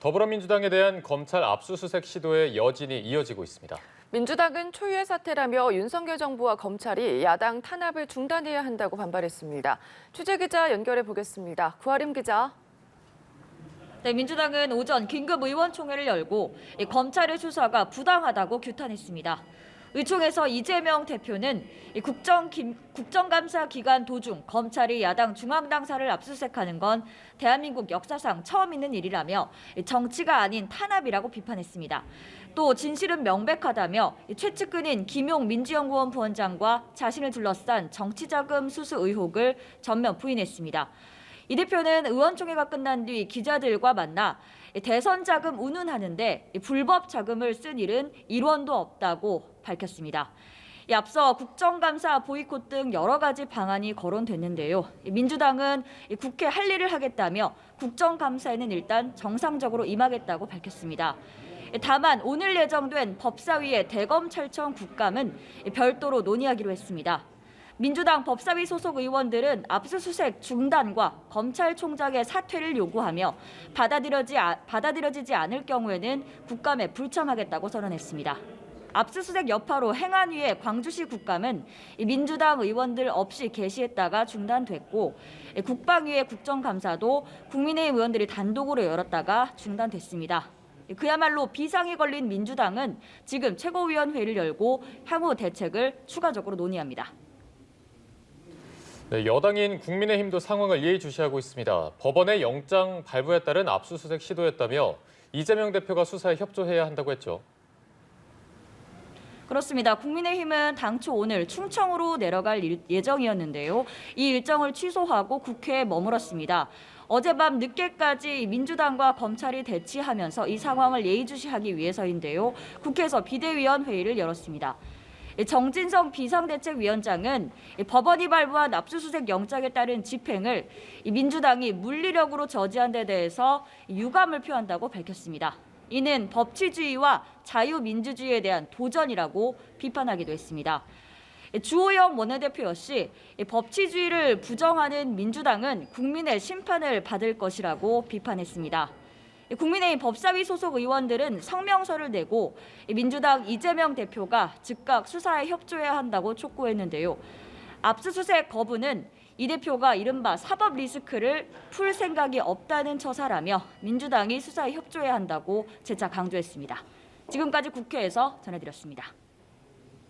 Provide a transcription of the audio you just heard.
더불어민주당에 대한 검찰 압수수색 시도의 여진이 이어지고 있습니다. 민주당은 초유의 사태라며 윤석열 정부와 검찰이 야당 탄압을 중단해야 한다고 반발했습니다. 취재기자 연결해 보겠습니다. 구하림 기자. 네, 민주당은 오전 긴급 의원총회를 열고 검찰의 수사가 부당하다고 규탄했습니다. 의총에서 이재명 대표는 국정감사 기간 도중 검찰이 야당 중앙당사를 압수수색하는 건 대한민국 역사상 처음 있는 일이라며 정치가 아닌 탄압이라고 비판했습니다. 또 진실은 명백하다며 최측근인 김용 민주연구원 부원장과 자신을 둘러싼 정치자금 수수 의혹을 전면 부인했습니다. 이 대표는 의원총회가 끝난 뒤 기자들과 만나 대선 자금 운운하는데 불법 자금을 쓴 일은 1원도 없다고 밝혔습니다. 앞서 국정감사 보이콧 등 여러 가지 방안이 거론됐는데요. 민주당은 국회 할 일을 하겠다며 국정감사에는 일단 정상적으로 임하겠다고 밝혔습니다. 다만 오늘 예정된 법사위의 대검찰청 국감은 별도로 논의하기로 했습니다. 민주당 법사위 소속 의원들은 압수수색 중단과 검찰총장의 사퇴를 요구하며 받아들여지지 않을 경우에는 국감에 불참하겠다고 선언했습니다. 압수수색 여파로 행안위의 광주시 국감은 민주당 의원들 없이 개시했다가 중단됐고 국방위의 국정감사도 국민의힘 의원들이 단독으로 열었다가 중단됐습니다. 그야말로 비상이 걸린 민주당은 지금 최고위원회를 열고 향후 대책을 추가적으로 논의합니다. 네, 여당인 국민의힘도 상황을 예의주시하고 있습니다. 법원의 영장 발부에 따른 압수수색 시도였다며 이재명 대표가 수사에 협조해야 한다고 했죠. 그렇습니다. 국민의힘은 당초 오늘 충청으로 내려갈 예정이었는데요. 이 일정을 취소하고 국회에 머물렀습니다. 어젯밤 늦게까지 민주당과 검찰이 대치하면서 이 상황을 예의주시하기 위해서인데요. 국회에서 비대위원 회의를 열었습니다. 정진석 비상대책위원장은 법원이 발부한 압수수색 영장에 따른 집행을 민주당이 물리력으로 저지한 데 대해서 유감을 표한다고 밝혔습니다. 이는 법치주의와 자유민주주의에 대한 도전이라고 비판하기도 했습니다. 주호영 원내대표 역시 법치주의를 부정하는 민주당은 국민의 심판을 받을 것이라고 비판했습니다. 국민의힘 법사위 소속 의원들은 성명서를 내고 민주당 이재명 대표가 즉각 수사에 협조해야 한다고 촉구했는데요. 압수수색 거부는 이 대표가 이른바 사법 리스크를 풀 생각이 없다는 처사라며 민주당이 수사에 협조해야 한다고 재차 강조했습니다. 지금까지 국회에서 전해드렸습니다.